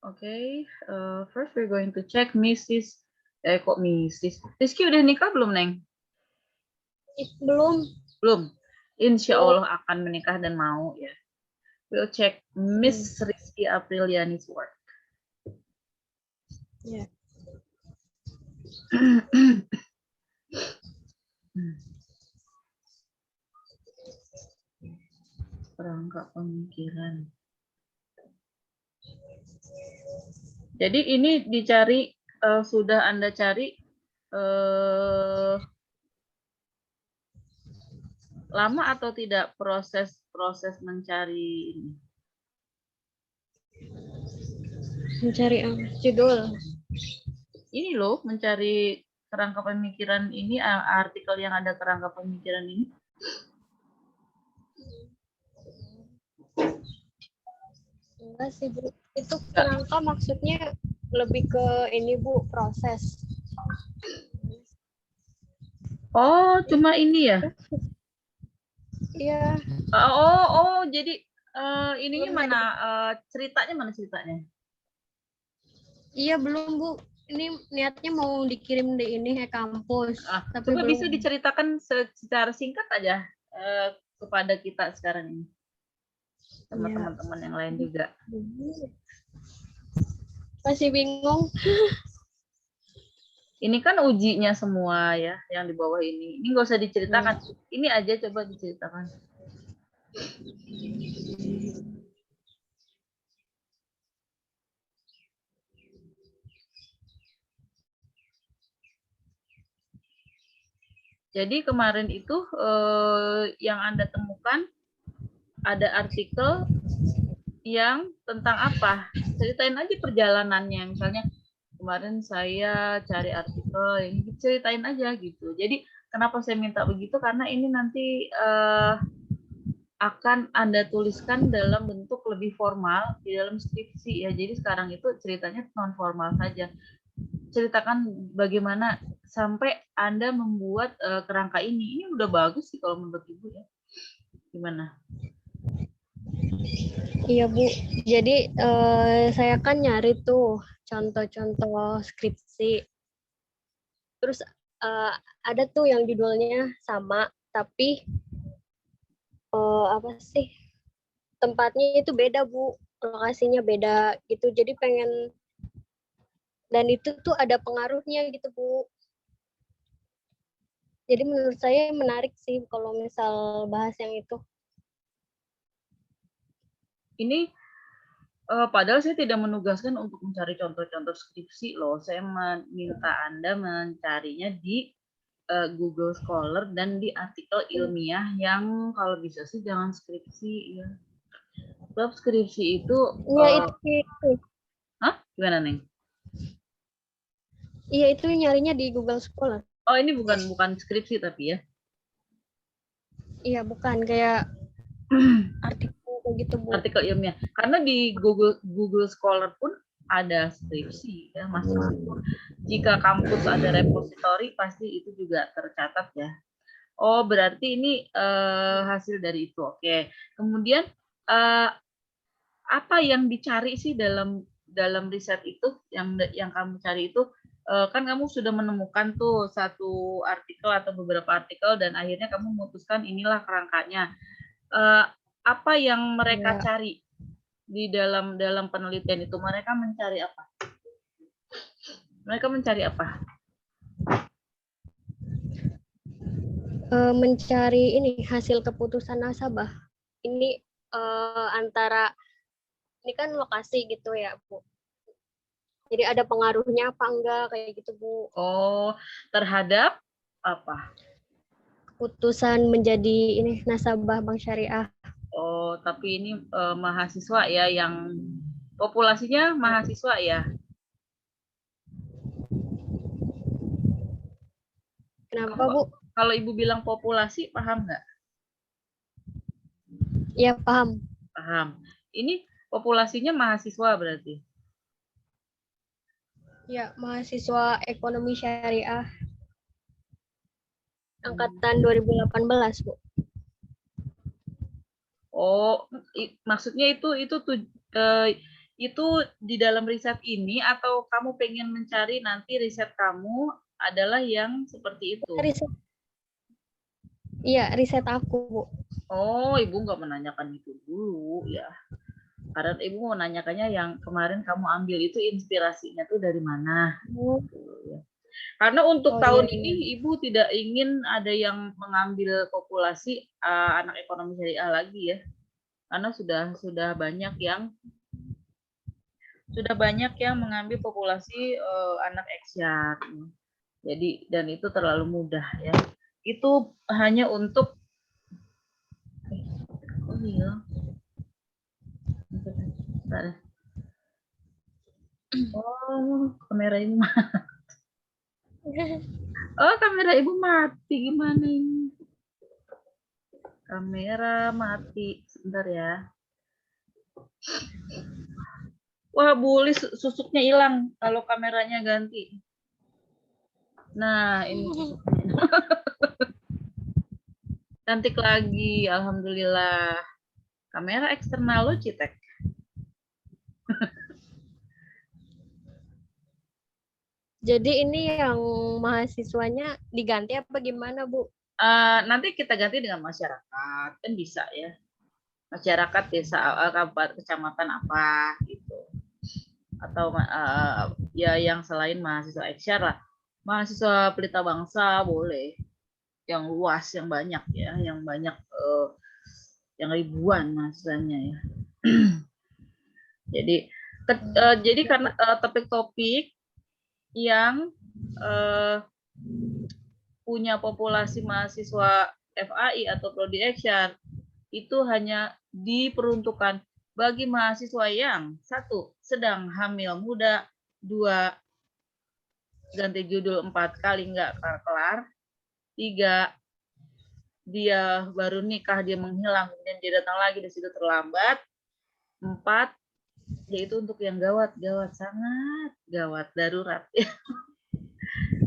Okay, first we're going to check Mrs. Kok Mrs. Rizky udah nikah belum, Neng? Belum. Belum. Insya Allah akan menikah dan mau ya. We'll check Miss Rizky Apriliani's work. Ya. Perangkat pemikiran. Jadi ini dicari, sudah Anda cari lama atau tidak proses mencari ini? Mencari judul. Ini loh, mencari kerangka pemikiran ini, artikel yang ada kerangka pemikiran ini. Enggak sih, Bu. Itu kerangka maksudnya lebih ke ini, Bu, proses. Oh, cuma ini ya? Iya. Jadi ininya mana, ceritanya mana ceritanya? Iya, belum, Bu. Ini niatnya mau dikirim di ini ke kampus. Tapi Coba belum. bisa diceritakan secara singkat aja kepada kita sekarang ini. Sama teman-teman yang lain juga. Masih bingung. Ini kan ujinya semua ya, yang di bawah ini. Ini nggak usah diceritakan. Ini aja coba diceritakan. Jadi kemarin itu yang Anda temukan ada artikel yang tentang apa? Ceritain aja perjalanannya. Misalnya kemarin saya cari artikel, ini ceritain aja gitu. Jadi kenapa saya minta begitu? Karena ini nanti akan Anda tuliskan dalam bentuk lebih formal di dalam skripsi ya. Jadi sekarang itu ceritanya non formal saja. Ceritakan bagaimana sampai Anda membuat kerangka ini. Ini udah bagus sih kalau menurut Ibu ya. Gimana? Iya, Bu. Jadi saya kan nyari tuh contoh-contoh skripsi. Terus ada tuh yang judulnya sama, tapi apa sih? Tempatnya itu beda, Bu. Lokasinya beda gitu. Jadi pengen, dan itu tuh ada pengaruhnya gitu, Bu. Jadi menurut saya menarik sih kalau misal bahas yang itu. Ini padahal saya tidak menugaskan untuk mencari contoh-contoh skripsi loh. Saya meminta Anda mencarinya di Google Scholar dan di artikel ilmiah yang kalau bisa sih jangan skripsi ya. Sebab skripsi itu Iya, itu. Hah? Gimana, Neng? Iya, itu nyarinya di Google Scholar. Oh, ini bukan skripsi tapi ya. Iya, bukan kayak artikel gitu, Bu. Artikel ilmiah. Karena di Google Scholar pun ada skripsi ya, meskipun jika kampus ada repositori pasti itu juga tercatat ya. Oh, berarti ini hasil dari itu. Oke. Kemudian apa yang dicari sih dalam riset itu, yang kamu cari itu? Kan kamu sudah menemukan tuh satu artikel atau beberapa artikel dan akhirnya kamu memutuskan inilah kerangkanya. Apa yang mereka cari di dalam penelitian itu? Mereka mencari apa? Mencari ini hasil keputusan nasabah. Ini antara, ini kan lokasi gitu ya, Bu. Jadi ada pengaruhnya apa enggak kayak gitu, Bu. Oh, terhadap apa? Keputusan menjadi ini nasabah bank syariah. Oh, tapi ini mahasiswa ya, yang populasinya mahasiswa ya? Kenapa, Bu? Kalau Ibu bilang populasi, paham nggak? Iya, paham. Paham. Ini populasinya mahasiswa berarti? Ya, mahasiswa ekonomi syariah angkatan 2018, Bu. Oh, maksudnya itu Itu di dalam riset ini atau kamu pengen mencari nanti riset kamu adalah yang seperti itu? Riset. Iya, riset aku, Bu. Oh, Ibu nggak menanyakan itu dulu ya. Karena Ibu mau menanyakannya yang kemarin kamu ambil itu inspirasinya tuh dari mana? Gitu, ya. Karena untuk tahun ini Ibu tidak ingin ada yang mengambil populasi anak ekonomi syariah lagi ya. Karena sudah banyak yang mengambil populasi anak eksyar. Jadi dan itu terlalu mudah ya. Itu hanya untuk oh iya. Oh, kamera Ibu oh, kamera Ibu mati gimana ini? Kamera mati. Sebentar ya. Wah, Buli susuknya hilang kalau kameranya ganti. Nah, ini cantik lagi, alhamdulillah. Kamera eksternal Logitech. Jadi ini yang mahasiswanya diganti apa gimana, Bu? Nanti kita ganti dengan masyarakat, kan bisa ya. Masyarakat desa, kabupaten, kecamatan apa gitu. Atau ya yang selain mahasiswa eksyar lah. Mahasiswa pelita bangsa boleh. Yang luas, yang banyak ya, yang banyak yang ribuan mahasiswanya ya. Jadi karena topik-topik yang punya populasi mahasiswa FAI atau prodi eksyar itu hanya diperuntukkan bagi mahasiswa yang 1. Sedang hamil muda, 2. Ganti judul 4 kali nggak kelar, 3. Dia baru nikah, dia menghilang, kemudian dia datang lagi di situ terlambat, 4. Yaitu untuk yang gawat, sangat gawat, darurat.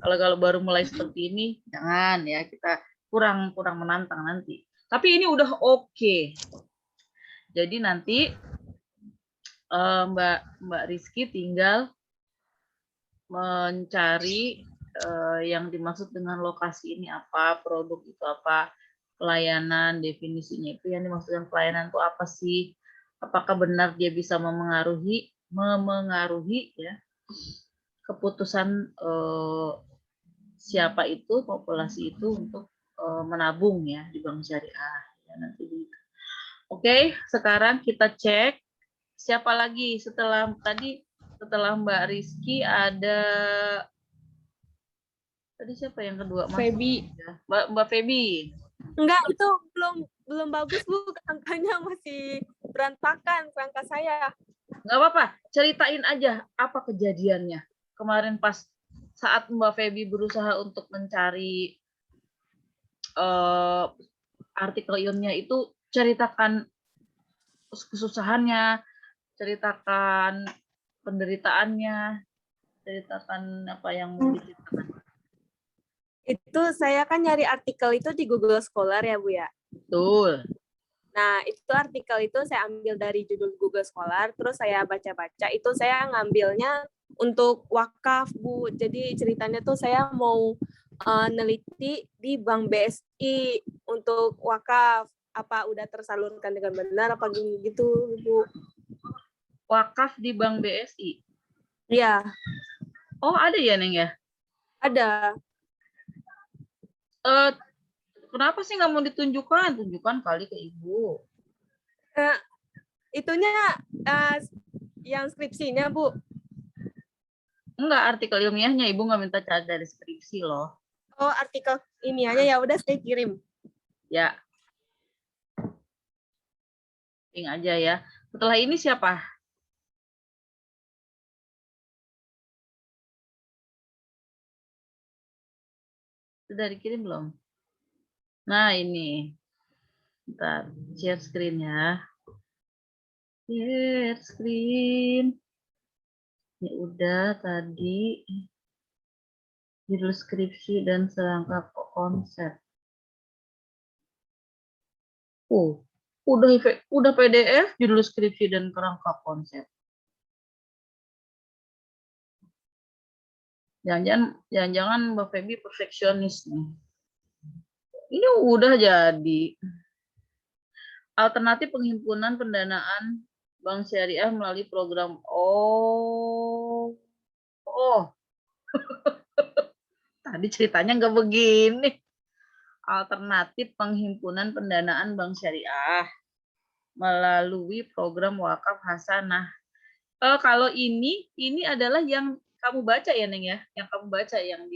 Kalau baru mulai seperti ini, jangan ya, kita kurang menantang nanti. Tapi ini udah oke. Jadi nanti Mbak Rizky tinggal mencari yang dimaksud dengan lokasi ini apa, produk itu apa, pelayanan, definisinya itu yang dimaksudkan pelayanan itu apa sih? Apakah benar dia bisa memengaruhi ya keputusan siapa itu, populasi itu untuk menabung ya di bank syariah. Ya, nanti Oke, sekarang kita cek siapa lagi setelah Mbak Rizky ada tadi siapa yang kedua? Feby. Mbak Feby. Enggak, itu belum bagus, Bu. Angkanya masih berantakan angka saya. Nggak apa-apa, ceritain aja apa kejadiannya. Kemarin pas saat Mbak Feby berusaha untuk mencari artikel ilmiah itu, ceritakan kesusahannya, ceritakan penderitaannya, ceritakan apa yang mau diceritakan. Itu saya kan nyari artikel itu di Google Scholar ya, Bu ya? Betul. Nah, itu artikel itu saya ambil dari judul Google Scholar, terus saya baca-baca, itu saya ngambilnya untuk wakaf, Bu. Jadi ceritanya tuh saya mau neliti di Bank BSI untuk wakaf. Apa udah tersalurkan dengan benar, apa gitu, Bu. Wakaf di Bank BSI? Iya. Oh, ada ya, Neng ya? Ada. Kenapa sih nggak mau ditunjukkan? Tunjukkan kali ke Ibu. Itunya yang skripsinya, Bu. Enggak, artikel ilmiahnya. Ibu nggak minta cari dari skripsi loh. Oh, artikel ilmiahnya ya udah saya kirim. Ya. Ping aja ya. Setelah ini siapa? Sudah dikirim belum? Nah, ini. Bentar, share screen ya. Share screen. Ini udah tadi. Judul skripsi dan serangkaian konsep. Udah PDF, judul skripsi dan kerangka konsep. Jangan-jangan Mbak Feby perfeksionis nih. Ini udah jadi. Alternatif penghimpunan pendanaan Bank Syariah melalui program. Oh. Tadi ceritanya nggak begini. Alternatif penghimpunan pendanaan Bank Syariah melalui program wakaf hasanah. Kalau ini adalah yang kamu baca ya, Neng ya, yang kamu baca yang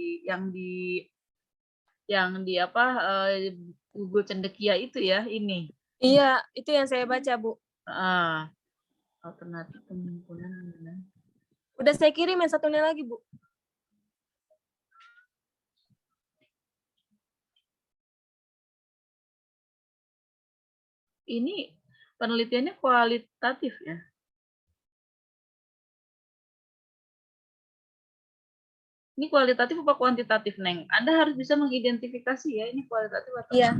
di apa Google Cendekia itu ya, ini. Iya, itu yang saya baca, Bu. Alternatif penghimpunan. Udah saya kirim yang satunya lagi, Bu. Ini penelitiannya kualitatif ya. Ini kualitatif apa kuantitatif, Neng? Anda harus bisa mengidentifikasi ya, ini kualitatif atau Iya.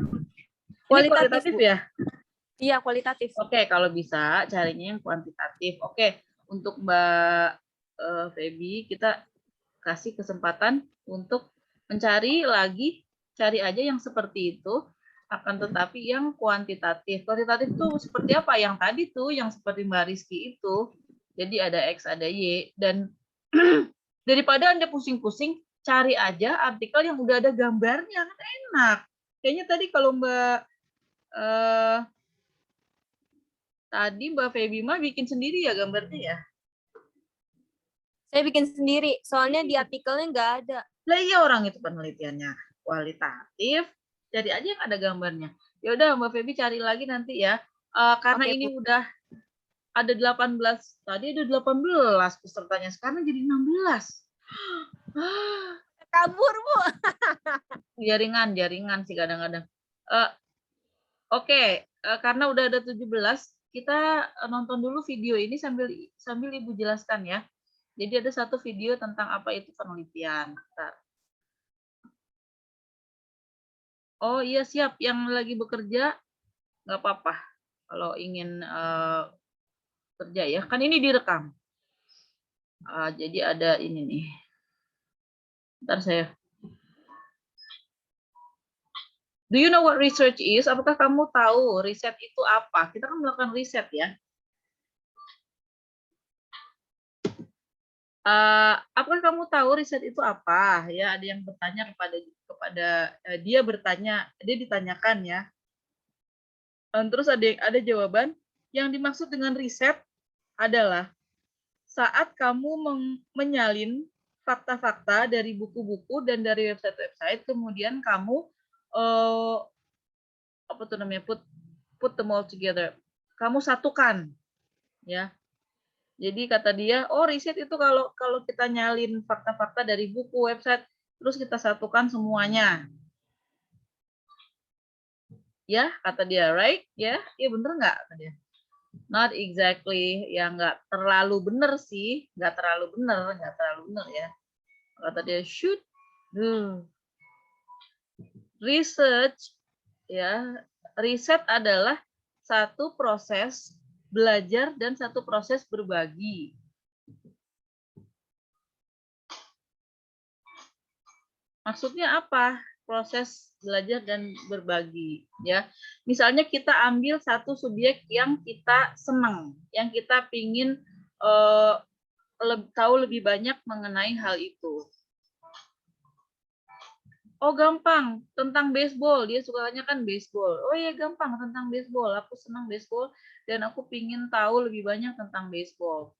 kualitatif Bu. ya? Iya, kualitatif. Oke, kalau bisa carinya yang kuantitatif. Oke, untuk Mbak Feby, kita kasih kesempatan untuk mencari lagi, cari aja yang seperti itu, akan tetapi yang kuantitatif. Kuantitatif itu seperti apa? Yang tadi tuh, yang seperti Mbak Rizky itu. Jadi ada X, ada Y, dan daripada Anda pusing-pusing, cari aja artikel yang udah ada gambarnya, kan enak. Kayaknya tadi kalau tadi Mbak Feby mah bikin sendiri ya gambarnya ya? Saya bikin sendiri, soalnya di artikelnya nggak ada. Lah iya, orang itu penelitiannya kualitatif, cari aja yang ada gambarnya. Ya udah Mbak Feby cari lagi nanti ya. Karena Oke, ini Bu. udah ada 18, tadi ada 18 pesertanya, sekarang jadi 16. Kabur, Bu. Jaringan sih kadang-kadang. Oke, karena udah ada 17, kita nonton dulu video ini sambil Ibu jelaskan ya. Jadi ada satu video tentang apa itu penelitian. Bentar. Oh iya siap, yang lagi bekerja nggak apa-apa kalau ingin kerja ya. Kan ini direkam. Jadi ada ini nih. Bentar saya. Do you know what research is? Apakah kamu tahu riset itu apa? Kita kan melakukan riset ya. Apakah kamu tahu riset itu apa? Ya, ada yang bertanya kepada dia ditanyakan ya. Terus ada jawaban yang dimaksud dengan riset adalah saat kamu menyalin fakta-fakta dari buku-buku dan dari website-website, kemudian kamu put them all together. Kamu satukan, ya. Jadi kata dia, oh riset itu kalau kita nyalin fakta-fakta dari buku, website, terus kita satukan semuanya. Ya, kata dia, right? Ya, iya bener nggak? Kata dia. Not exactly, ya nggak terlalu bener sih, nggak terlalu bener ya. Kata dia, shoot, research, ya, riset adalah satu proses belajar dan satu proses berbagi. Maksudnya apa? Proses belajar dan berbagi, ya. Misalnya kita ambil satu subjek yang kita senang, yang kita pingin tahu lebih banyak mengenai hal itu. Oh gampang, tentang baseball, dia sukanya kan baseball. Oh iya gampang, tentang baseball, aku senang baseball dan aku pingin tahu lebih banyak tentang baseball.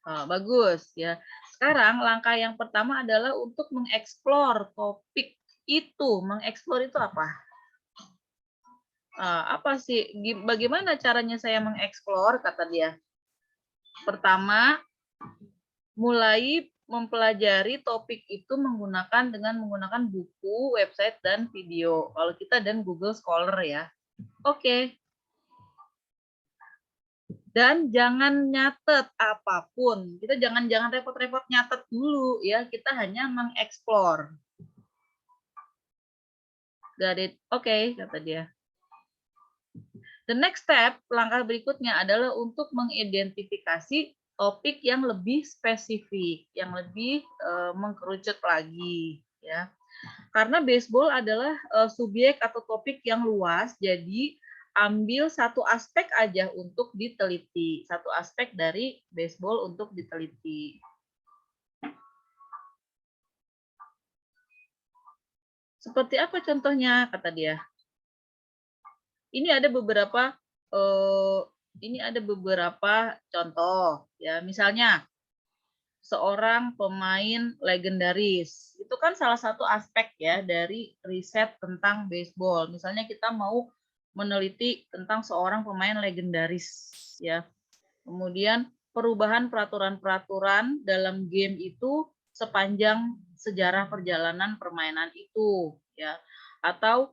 Bagus ya. Sekarang langkah yang pertama adalah untuk mengeksplor topik itu. Mengeksplor itu apa? Apa sih? Bagaimana caranya saya mengeksplor? Kata dia. Pertama, mulai mempelajari topik itu dengan menggunakan buku, website, dan video. Kalau kita dan Google Scholar ya. Oke. Dan jangan nyatet apapun. Kita jangan repot-repot nyatet dulu ya. Kita hanya mengeksplor. Got it. Oke, kata dia. The next step, langkah berikutnya adalah untuk mengidentifikasi topik yang lebih spesifik, yang lebih mengkerucut lagi, ya. Karena baseball adalah subjek atau topik yang luas, jadi ambil satu aspek aja untuk diteliti, satu aspek dari baseball untuk diteliti. Seperti apa contohnya, kata dia. Ini ada beberapa contoh, ya. Misalnya seorang pemain legendaris. Itu kan salah satu aspek ya dari riset tentang baseball. Misalnya kita mau meneliti tentang seorang pemain legendaris ya. Kemudian perubahan peraturan-peraturan dalam game itu sepanjang sejarah perjalanan permainan itu ya. Atau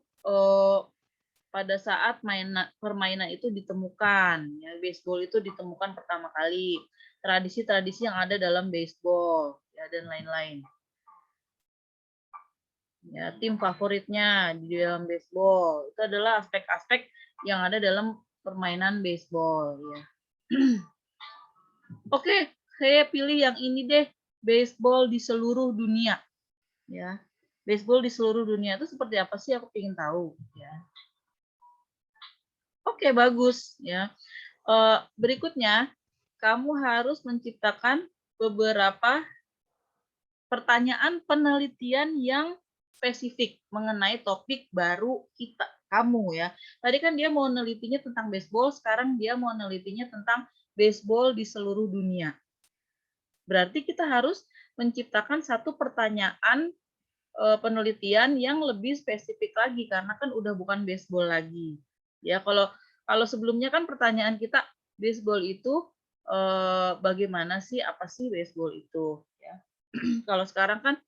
pada saat permainan itu ditemukan, ya, baseball itu ditemukan pertama kali, tradisi-tradisi yang ada dalam baseball, ya, dan lain-lain. Ya, tim favoritnya di dalam baseball itu adalah aspek-aspek yang ada dalam permainan baseball. Ya. Oke, saya pilih yang ini deh, baseball di seluruh dunia. Ya, baseball di seluruh dunia itu seperti apa sih? Aku ingin tahu. Ya. Oke, bagus ya. Berikutnya, kamu harus menciptakan beberapa pertanyaan penelitian yang spesifik mengenai topik baru kamu ya. Tadi kan dia mau nelitinya tentang baseball, sekarang dia mau nelitinya tentang baseball di seluruh dunia. Berarti kita harus menciptakan satu pertanyaan penelitian yang lebih spesifik lagi karena kan udah bukan baseball lagi. Ya, kalau sebelumnya kan pertanyaan kita baseball itu bagaimana sih, apa sih baseball itu ya. Kalau sekarang kan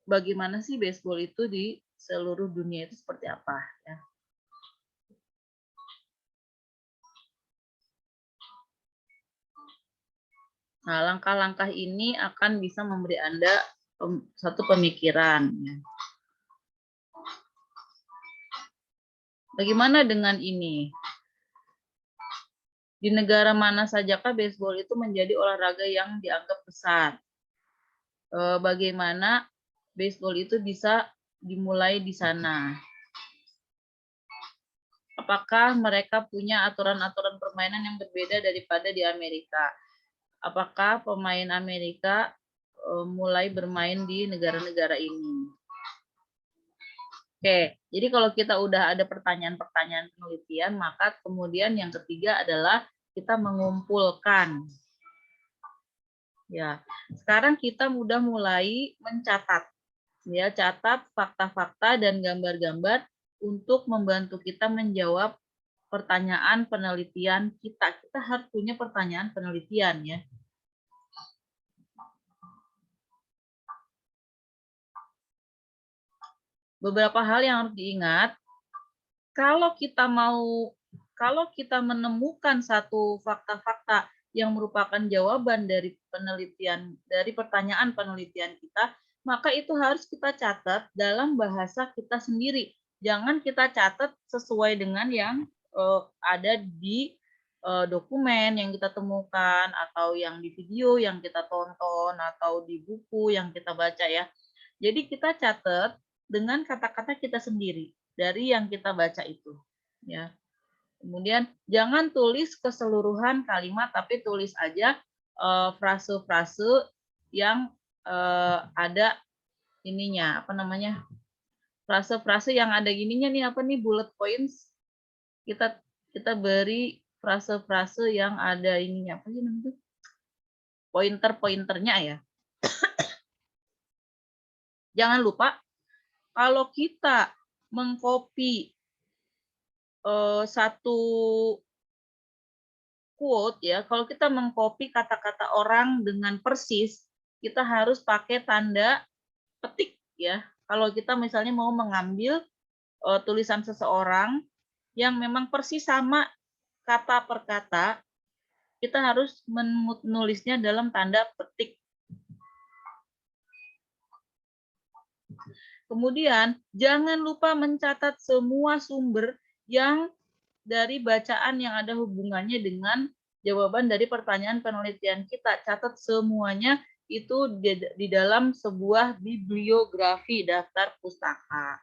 bagaimana sih baseball itu di seluruh dunia itu seperti apa ya. Nah, langkah-langkah ini akan bisa memberi Anda satu pemikiran ya. Bagaimana dengan ini? Di negara mana sajakah baseball itu menjadi olahraga yang dianggap besar? Bagaimana baseball itu bisa dimulai di sana? Apakah mereka punya aturan-aturan permainan yang berbeda daripada di Amerika? Apakah pemain Amerika mulai bermain di negara-negara ini? Oke, jadi kalau kita udah ada pertanyaan-pertanyaan penelitian, maka kemudian yang ketiga adalah kita mengumpulkan. Ya, sekarang kita udah mulai mencatat. Ya, catat fakta-fakta dan gambar-gambar untuk membantu kita menjawab pertanyaan penelitian kita. Kita harus punya pertanyaan penelitian ya. Beberapa hal yang harus diingat, kalau kita menemukan satu fakta-fakta yang merupakan jawaban dari pertanyaan penelitian kita, maka itu harus kita catat dalam bahasa kita sendiri. Jangan kita catat sesuai dengan yang ada di dokumen yang kita temukan, atau yang di video yang kita tonton, atau di buku yang kita baca ya. Jadi kita catat dengan kata-kata kita sendiri dari yang kita baca itu ya. Kemudian jangan tulis keseluruhan kalimat, tapi tulis aja frase-frase yang ada ininya, apa namanya, frase-frase yang ada gininya nih, apa nih, bullet points. Kita beri frase-frase yang ada ininya, apa sih namanya, pointer-pointernya ya. Jangan lupa kalau kita mengcopy satu quote ya, kalau kita mengcopy kata-kata orang dengan persis, kita harus pakai tanda petik ya. Kalau kita misalnya mau mengambil tulisan seseorang yang memang persis sama kata per kata, kita harus menulisnya dalam tanda petik. Kemudian jangan lupa mencatat semua sumber yang dari bacaan yang ada hubungannya dengan jawaban dari pertanyaan penelitian kita. Catat semuanya itu di dalam sebuah bibliografi daftar pustaka.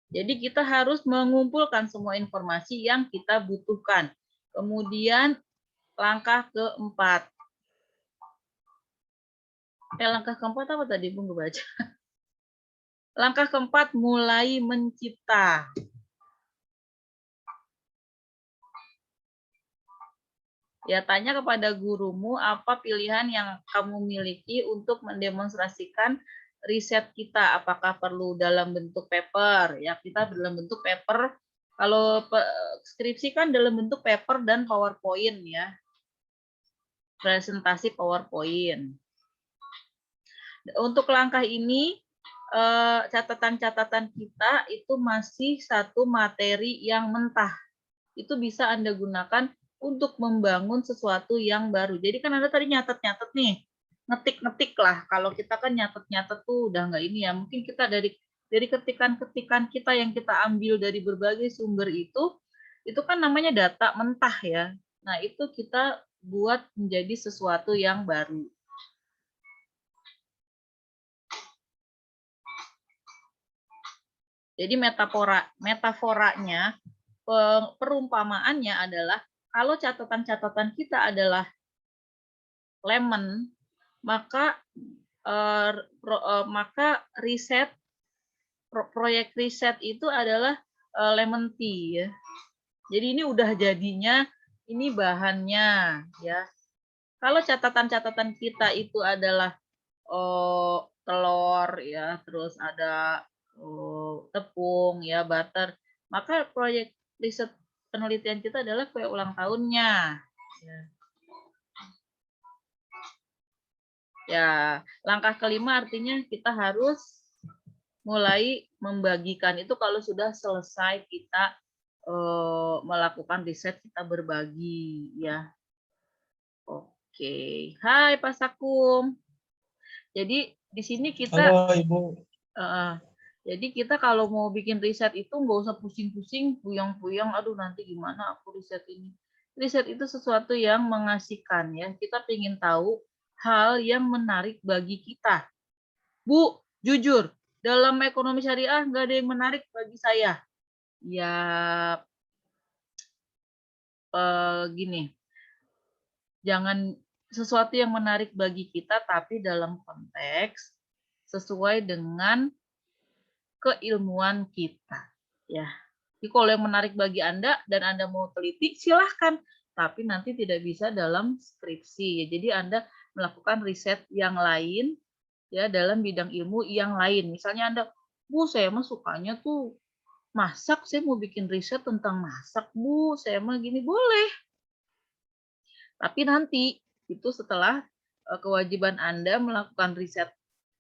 Jadi kita harus mengumpulkan semua informasi yang kita butuhkan. Kemudian langkah keempat. Langkah keempat apa tadi Bung baca? Langkah keempat, mulai mencipta. Ya, tanya kepada gurumu apa pilihan yang kamu miliki untuk mendemonstrasikan riset kita. Apakah perlu dalam bentuk paper? Ya, kita dalam bentuk paper. Kalau skripsi kan dalam bentuk paper dan PowerPoint ya. Presentasi PowerPoint. Untuk langkah ini, catatan-catatan kita itu masih satu materi yang mentah. Itu bisa Anda gunakan untuk membangun sesuatu yang baru. Jadi kan Anda tadi nyatet-nyatet nih, ngetik-ngetik lah. Kalau kita kan nyatet-nyatet tuh udah nggak ini ya. Mungkin kita dari ketikan-ketikan kita yang kita ambil dari berbagai sumber itu kan namanya data mentah ya. Nah itu kita buat menjadi sesuatu yang baru. Jadi metaforanya, perumpamaannya adalah kalau catatan-catatan kita adalah lemon, maka proyek riset itu adalah lemon tea ya. Jadi ini udah jadinya ini bahannya ya. Kalau catatan-catatan kita itu adalah telur ya, terus ada tepung ya, butter, maka proyek riset penelitian kita adalah kue ulang tahunnya. Ya, langkah kelima artinya kita harus mulai membagikan itu kalau sudah selesai kita melakukan riset, kita berbagi ya. Oke, hai Pak Sakum. Jadi di sini kita. Halo Ibu. Jadi kita kalau mau bikin riset itu nggak usah pusing-pusing, puyeng-puyeng, aduh nanti gimana aku riset ini. Riset itu sesuatu yang mengasihkan ya. Kita ingin tahu hal yang menarik bagi kita. Bu, jujur, dalam ekonomi syariah nggak ada yang menarik bagi saya. Ya, gini, jangan sesuatu yang menarik bagi kita, tapi dalam konteks sesuai dengan keilmuan kita ya. Jadi kalau yang menarik bagi Anda dan Anda mau teliti silahkan, tapi nanti tidak bisa dalam skripsi ya. Jadi Anda melakukan riset yang lain ya dalam bidang ilmu yang lain. Misalnya Anda, Bu, saya mah sukanya tuh masak, saya mau bikin riset tentang masak, Bu, saya mah gini, boleh. Tapi nanti itu setelah kewajiban Anda melakukan riset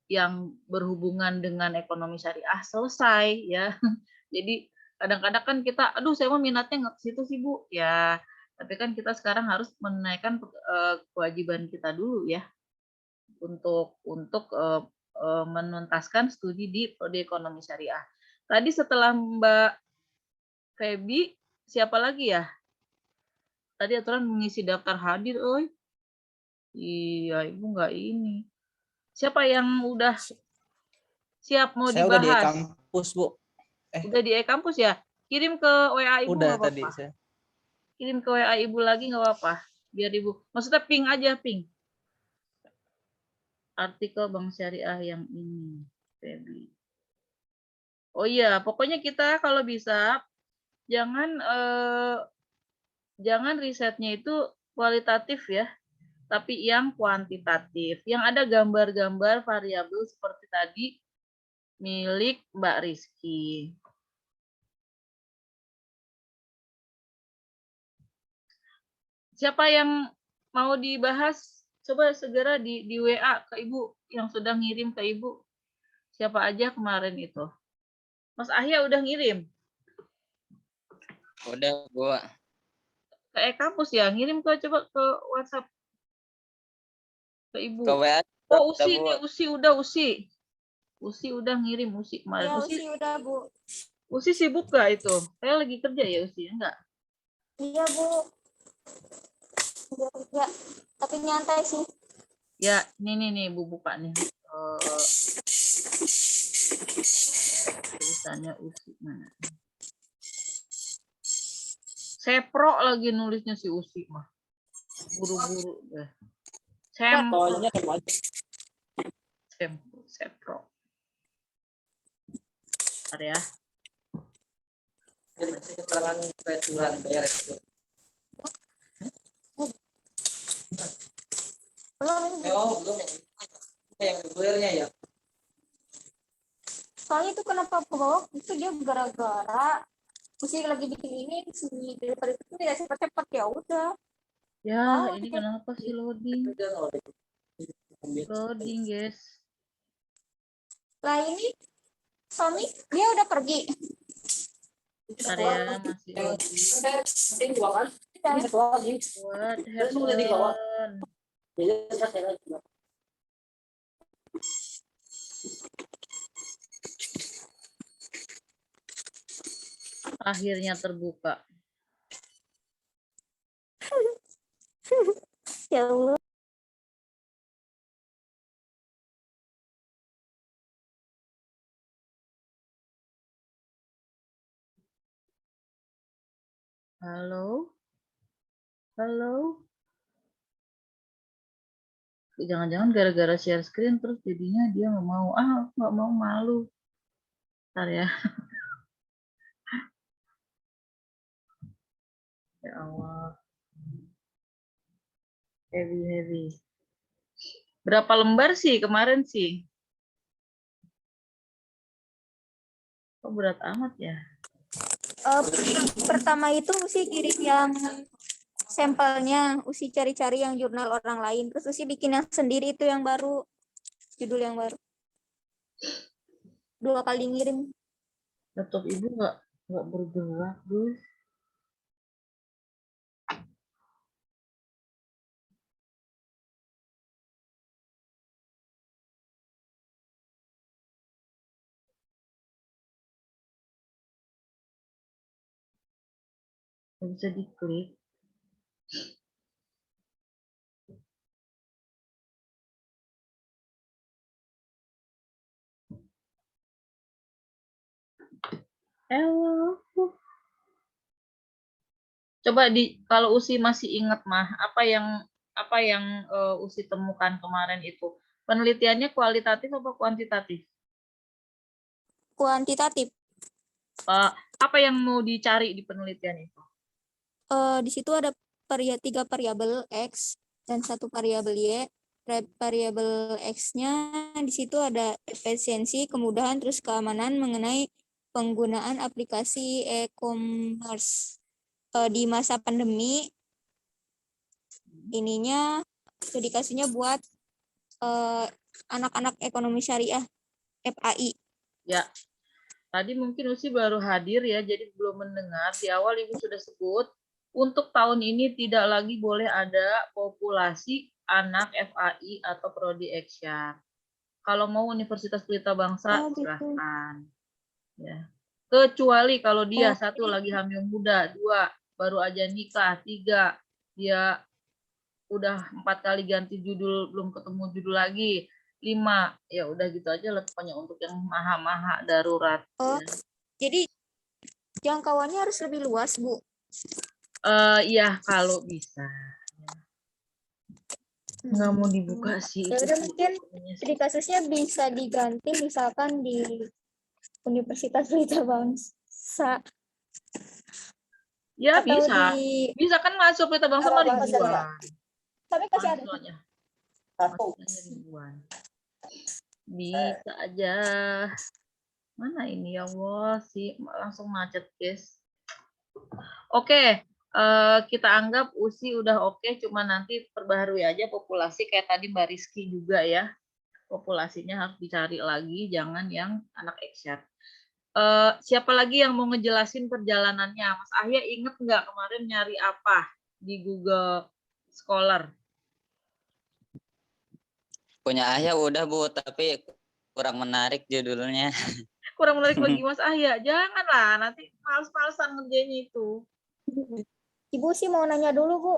yang berhubungan dengan ekonomi syariah selesai ya. Jadi kadang-kadang kan kita, aduh saya mau minatnya nggak ke situ sih Bu. Ya, tapi kan kita sekarang harus menunaikan kewajiban kita dulu ya untuk menuntaskan studi di prodi ekonomi syariah. Tadi setelah Mbak Feby, siapa lagi ya? Tadi aturan mengisi daftar hadir, oi. Iya, Ibu nggak ini. Siapa yang udah siap mau Saya dibahas? udah di kampus, Bu. Udah di e-kampus ya? Kirim ke WA Ibu Udah nggak tadi apa-apa. saya. Kirim ke WA Ibu lagi nggak apa-apa. Biar Ibu. Maksudnya ping aja, ping. Artikel Bank Syariah yang ini. Feby. Oh iya, pokoknya kita kalau bisa jangan risetnya itu kualitatif ya, tapi yang kuantitatif. Yang ada gambar-gambar variabel seperti tadi milik Mbak Rizky. Siapa yang mau dibahas? Coba segera di WA ke Ibu yang sudah ngirim ke Ibu. Siapa aja kemarin itu? Mas Ahya udah ngirim? Udah, Bu. Ke kampus ya, ngirim coba ke WhatsApp ke Ibu. Ke WA Oh, udah, Usi Bu. nih, Usi udah Usi. Usi udah ngirim Usi kemarin. Ya, Usi Usi udah, Bu. Usi sibuk gak itu? Saya lagi kerja ya Usi, enggak? Iya, Bu. Udah kerja. Tapi nyantai sih. Ya, nih Bu buka nih. Tulisannya Usi mana? Sepro lagi nulisnya si Usi mah. Buru-buru deh. Sepro. Bentar ya. Keterangan restoran bayar itu. Belum yang regulernya ya. Soalnya itu kenapa aku bawa itu dia gara-gara Usi lagi bikin ini si daripada itu tidak cepat-cepat ya udah. Ya, Oh, ini iya. kenapa sih loading? Loading, guys. Lah ini suami dia udah pergi. Bentar ya, masih loading. What happened? Akhirnya terbuka. Ya Allah. Halo? Halo? Jangan-jangan gara-gara share screen terus jadinya dia nggak mau. Ah, nggak mau, malu. Bentar ya. Ya Allah. Heavy. Berapa lembar sih kemarin sih? Kok berat amat ya? Pertama itu Usi kirim yang sampelnya, Usi cari-cari yang jurnal orang lain, terus Usi bikin yang sendiri itu yang baru, judul yang baru. 2 kali ngirim. Laptop Ibu nggak bergerak, Gus. Nggak bisa diklik. Halo. Coba kalau Usi masih ingat mah apa yang Usi temukan kemarin itu. Penelitiannya kualitatif apa kuantitatif? Kuantitatif. Apa yang mau dicari di penelitian itu? Di situ ada 3 variabel X dan 1 variabel Y. Variabel X-nya di situ ada efisiensi, kemudahan, terus keamanan mengenai penggunaan aplikasi e-commerce di masa pandemi. Ininya dedikasinya buat anak-anak ekonomi syariah FAI. Ya, tadi mungkin Usi baru hadir ya, jadi belum mendengar. Di awal Ibu sudah sebut, untuk tahun ini tidak lagi boleh ada populasi anak FAI atau Prodi Eksyar. Kalau mau Universitas Pelita Bangsa, silahkan. Ya. Kecuali kalau dia 1 lagi hamil muda, 2 baru aja nikah, 3 dia udah 4 kali ganti judul belum ketemu judul lagi, 5 ya udah gitu aja lah pokoknya untuk yang maha-maha darurat. Ya. Jadi jangkauannya harus lebih luas, Bu. Ya kalau bisa. Nggak mau dibuka sih. Ya udah mungkin jadi kasusnya bisa diganti misalkan di Universitas Pelita Bangsa. Ya atau bisa. Bisa kan masuk Pelita Bangsa mah ribuan. Tapi kasih ada. Ribuan. Bisa aja. Mana ini ya Allah sih langsung macet guys. Oke. Kita anggap Usi udah oke, cuma nanti perbaharui aja populasi kayak tadi Mbak Rizky juga ya. Populasinya harus dicari lagi, jangan yang anak eksyar. Siapa lagi yang mau ngejelasin perjalanannya? Mas Ahya inget nggak kemarin nyari apa? di Google Scholar? Punya Ayah udah Bu, tapi kurang menarik judulnya. Kurang menarik bagi Mas Ahya. Janganlah, nanti males-malesan ngerjainnya itu. Ibu sih mau nanya dulu, Bu.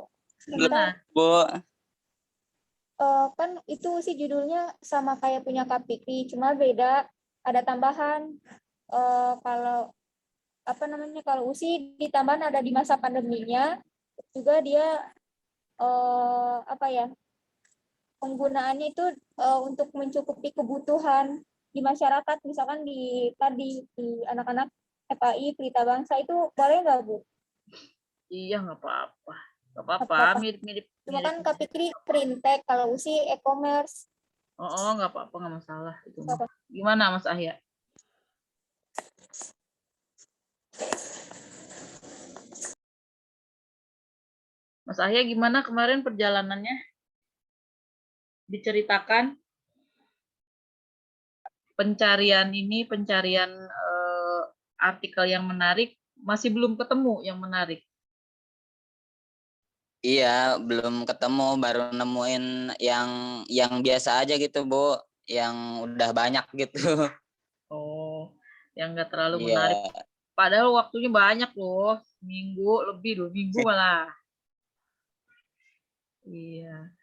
Gimana? Bu, Kan itu sih judulnya sama kayak punya Kak Fikri, cuma beda, ada tambahan. Kalau apa namanya, kalau USI ditambahan ada di masa pandeminya, juga dia apa ya, penggunaannya itu untuk mencukupi kebutuhan di masyarakat, misalkan di tadi di anak-anak FAI Pelita Bangsa itu boleh nggak, Bu? Iya, nggak apa-apa. Nggak apa-apa, Apa-apa. mirip-mirip. Cuma kan Kak Fikri Fintech, kalau USI e-commerce. Oh, nggak apa-apa, nggak masalah. Itu. Nggak apa. Gimana Mas Ahya? Mas Ahya gimana kemarin perjalanannya? Diceritakan pencarian artikel yang menarik, masih belum ketemu yang menarik. iya belum ketemu, baru nemuin yang biasa aja gitu Bu, yang udah banyak gitu. Oh, yang nggak terlalu Iya. menarik. Padahal waktunya banyak loh, minggu lebih, 2 minggu malah. Iya.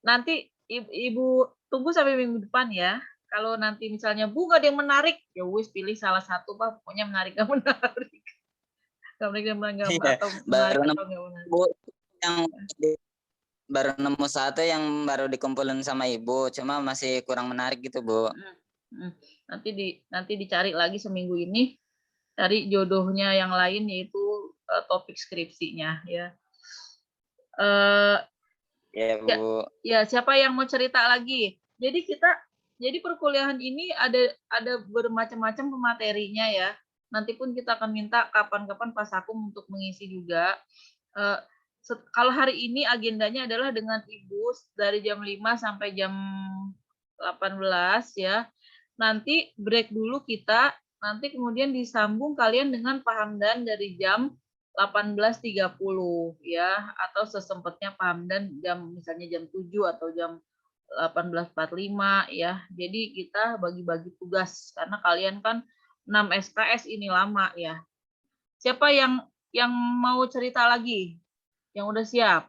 Nanti Ibu tunggu sampai minggu depan ya. Kalau nanti misalnya Bu nggak ada yang menarik, ya wis pilih salah satu Pak. Pokoknya menarik nggak menarik. Nggak menarik nggak Iya, atau baru menarik nemu atau nggak menarik. Bu yang baru nemu satu yang baru dikumpulin sama Ibu, cuma masih kurang menarik gitu Bu. Nanti dicari lagi seminggu ini, cari jodohnya yang lain yaitu topik skripsinya ya. Ya Bu. Ya, siapa yang mau cerita lagi? Jadi perkuliahan ini ada bermacam-macam pematerinya ya. Nanti pun kita akan minta kapan-kapan Pak Sakum untuk mengisi juga. Kalau hari ini agendanya adalah dengan Ibu dari jam 5 sampai jam 18 ya. Nanti break dulu kita, nanti kemudian disambung kalian dengan Pak Hamdan dari jam 18.30 ya, atau sesempatnya Pak Hamdan misalnya jam 7 atau jam 18.45 ya. Jadi kita bagi-bagi tugas karena kalian kan 6 SKS ini lama ya. Siapa yang mau cerita lagi? Yang udah siap?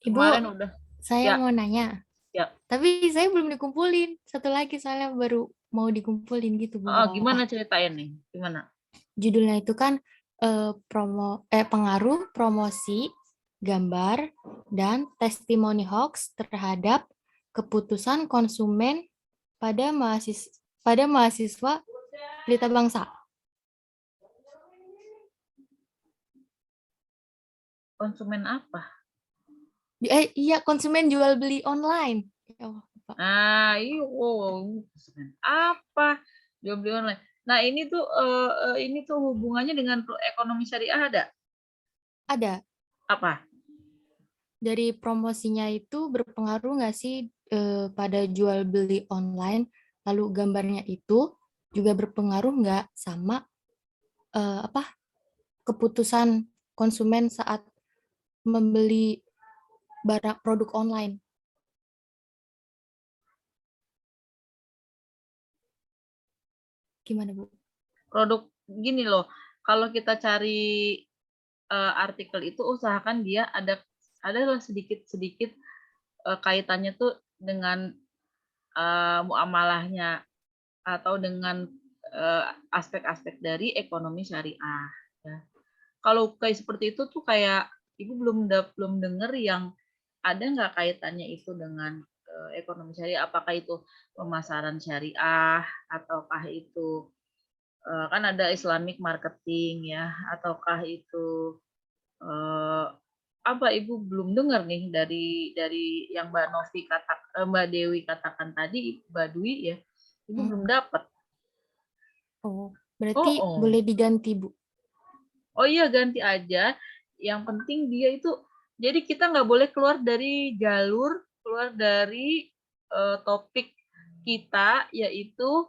Ibu, Kemarin udah. saya Ya. mau nanya. Ya. Tapi saya belum dikumpulin. Satu lagi soalnya baru mau dikumpulin gitu, Bu. Gimana ceritain nih? Gimana? Judulnya itu kan pengaruh promosi, gambar, dan testimoni hoax terhadap keputusan konsumen pada mahasiswa Pelita Bangsa. Konsumen apa? Iya, konsumen jual beli online. Ya Allah, Pak. Konsumen apa? Jual beli online. Nah, ini tuh hubungannya dengan ekonomi syariah ada? Ada. Apa? Dari promosinya itu berpengaruh nggak sih pada jual beli online? Lalu gambarnya itu juga berpengaruh nggak sama keputusan konsumen saat membeli barang produk online? Gimana, Bu? Produk gini loh, kalau kita cari artikel itu usahakan dia adalah sedikit kaitannya tuh dengan muamalahnya atau dengan aspek-aspek dari ekonomi syariah. Ya. Kalau kayak seperti itu tuh kayak Ibu belum dengar yang ada nggak kaitannya itu dengan ekonomi syariah? Apakah itu pemasaran syariah ataukah itu kan ada Islamic marketing ya, ataukah itu apa Ibu belum dengar nih dari yang Mbak Dewi katakan tadi, Mbak Dwi ya, Ibu belum dapat. Oh, berarti boleh diganti, Bu. Oh iya, ganti aja. Yang penting dia itu, jadi kita nggak boleh keluar dari jalur, keluar dari topik kita, yaitu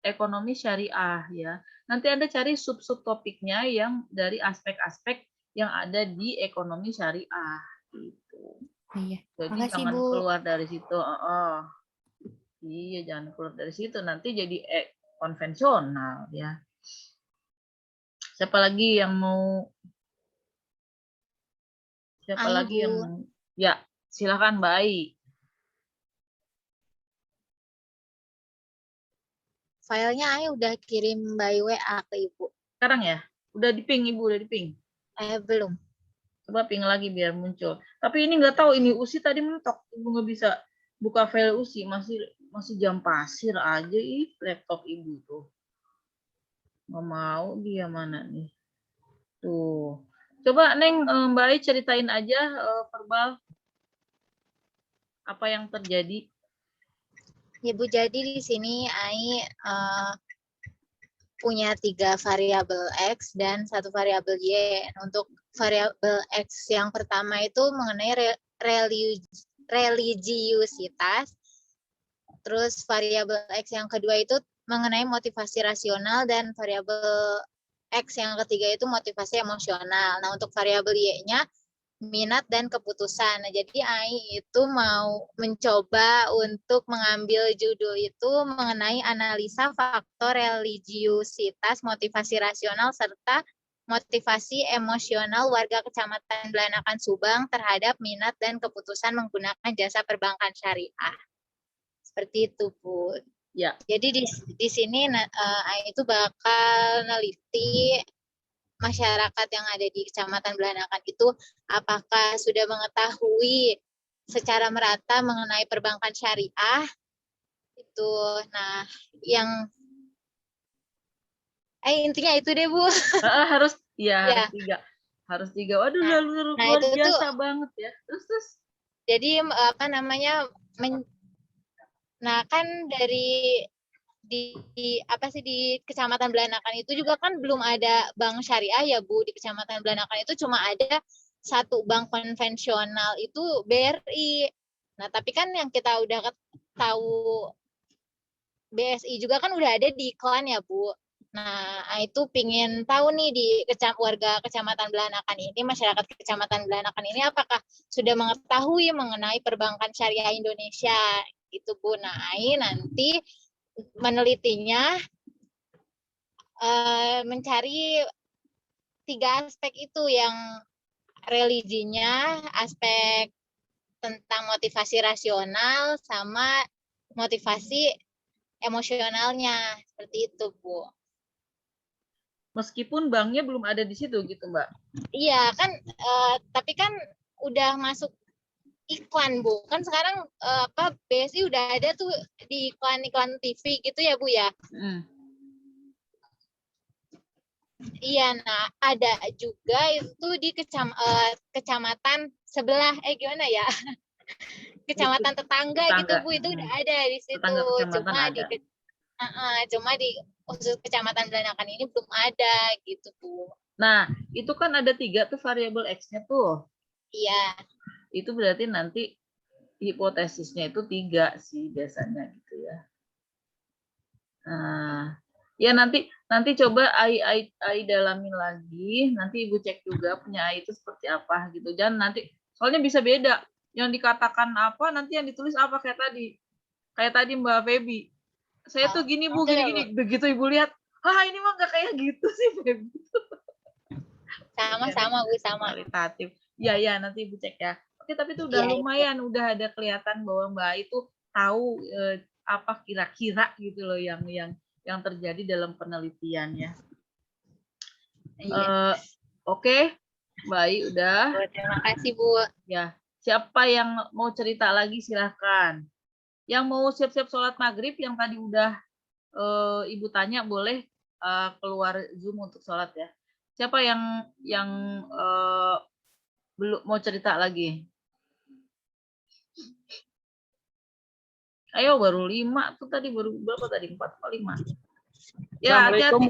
ekonomi syariah ya. Nanti Anda cari sub-sub topiknya yang dari aspek-aspek yang ada di ekonomi syariah gitu. Iya. Jadi Makasih, jangan Bu. keluar dari situ. Iya, jangan keluar dari situ. Nanti jadi konvensional ya. Siapa lagi yang mau? Siapa Ayo, lagi yang Bu. mau? Ya, silakan Mbak Ai. Filenya Ayo udah kirim by WA ke Ibu. Sekarang ya? Udah di ping Ibu, udah di ping. Belum. Coba ping lagi biar muncul. Tapi ini nggak tahu ini USI tadi mentok. Ibu nggak bisa buka file USI, masih jam pasir aja laptop Ibu tuh. Nggak mau dia mana nih. Tuh. Coba Neng, Mbak Ai ceritain aja verbal apa yang terjadi. Ya Bu, jadi di sini Ai punya 3 variabel X dan 1 variabel Y. Untuk variabel X yang pertama itu mengenai religiusitas. Terus variabel X yang kedua itu mengenai motivasi rasional dan variabel X yang ketiga itu motivasi emosional. Nah, untuk variabel Y-nya minat dan keputusan. Nah, jadi Ai itu mau mencoba untuk mengambil judul itu mengenai analisa faktor religiusitas, motivasi rasional, serta motivasi emosional warga Kecamatan Belanakan Subang terhadap minat dan keputusan menggunakan jasa perbankan syariah. Seperti itu, Bu. Ya. Jadi di sini Ai itu bakal neliti masyarakat yang ada di Kecamatan Belanakan itu apakah sudah mengetahui secara merata mengenai perbankan syariah itu. Nah, yang intinya itu deh, Bu. Harus Ya. harus 3. Waduh, luar biasa banget ya. Terus. Jadi apa namanya? Nah, kan di Kecamatan Belanakan itu juga kan belum ada bank syariah ya, Bu. Di Kecamatan Belanakan itu cuma ada 1 bank konvensional itu BRI. Nah, tapi kan yang kita udah tahu BSI juga kan udah ada di iklan ya, Bu. Nah, itu pingin tahu nih di warga Kecamatan Belanakan ini, masyarakat Kecamatan Belanakan ini apakah sudah mengetahui mengenai perbankan syariah Indonesia gitu, Bu. Nah, nanti menelitinya mencari 3 aspek itu, yang religinya, aspek tentang motivasi rasional, sama motivasi emosionalnya. Seperti itu, Bu. Meskipun banknya belum ada di situ gitu, Mbak? Iya, kan tapi kan udah masuk iklan, Bu. Kan sekarang BSI udah ada tuh di iklan-iklan TV gitu ya, Bu ya. Iya, nah ada juga itu di kecamatan sebelah, gimana ya? Kecamatan tetangga gitu, Bu, itu udah ada di situ. Cuma di khusus Kecamatan Belanakan ini belum ada gitu, Bu. Nah, itu kan ada 3 tuh variabel X-nya tuh. Iya. Itu berarti nanti hipotesisnya itu 3 sih biasanya gitu ya. Nah, ya nanti coba Ai dalamin lagi, nanti Ibu cek juga punya Ai itu seperti apa gitu. Jangan nanti, soalnya bisa beda. Yang dikatakan apa, nanti yang ditulis apa kayak tadi. Kayak tadi Mbak Feby. Saya tuh gini, Bu, gini. Begitu Ibu lihat, ini mah nggak kayak gitu sih, Feby. Sama-sama, Bu, sama. Kualitatif. Ya, nanti Ibu cek ya. Oke, tapi itu udah lumayan, udah ada kelihatan bahwa Mbak Ai itu tahu apa kira-kira gitu loh yang terjadi dalam penelitian ya. Oke, Mbak Ai udah. Terima kasih, Bu. Ya, siapa yang mau cerita lagi silahkan. Yang mau siap-siap sholat maghrib yang tadi udah Ibu tanya boleh keluar Zoom untuk sholat ya. Siapa yang belum mau cerita lagi? Ayo, baru 5 tuh tadi, baru berapa tadi? 4 atau 5? Ya, hati-hati.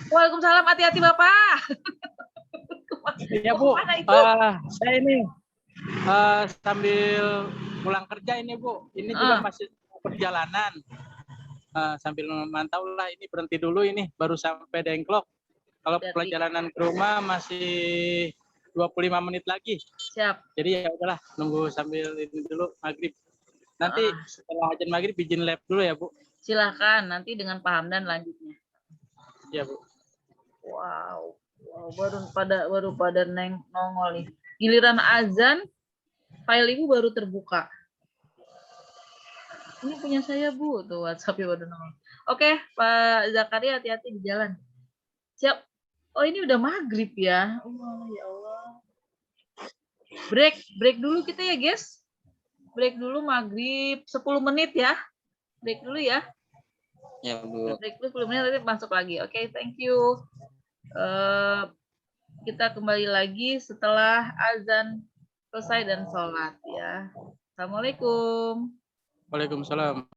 Waalaikumsalam, hati-hati Bapak. Iya, Bu. Saya ini sambil pulang kerja ini, Bu. Ini juga masih perjalanan. sambil memantau lah, ini berhenti dulu ini baru sampai Dengklok. Kalau Berarti. perjalanan ke rumah masih 25 menit lagi. Siap. Jadi ya udahlah, nunggu sambil ini dulu maghrib. Nanti setelah azan maghrib izin lab dulu ya Bu. Silahkan nanti dengan Pak Hamdan lanjutnya. Ya Bu. Wow, baru pada nongol nih. Giliran azan, file ibu baru terbuka. Ini punya saya Bu, tuh WhatsApp-nya baru nongol. Oke, Pak Zakaria hati-hati di jalan. Siap. Oh ini udah maghrib ya. Oh ya Allah. Break dulu kita ya guys. Break dulu maghrib 10 menit ya. Break dulu ya. Ya Bu. Break dulu 10 menit nanti masuk lagi. Oke, thank you. Kita kembali lagi setelah azan selesai dan sholat ya. Assalamualaikum. Waalaikumsalam.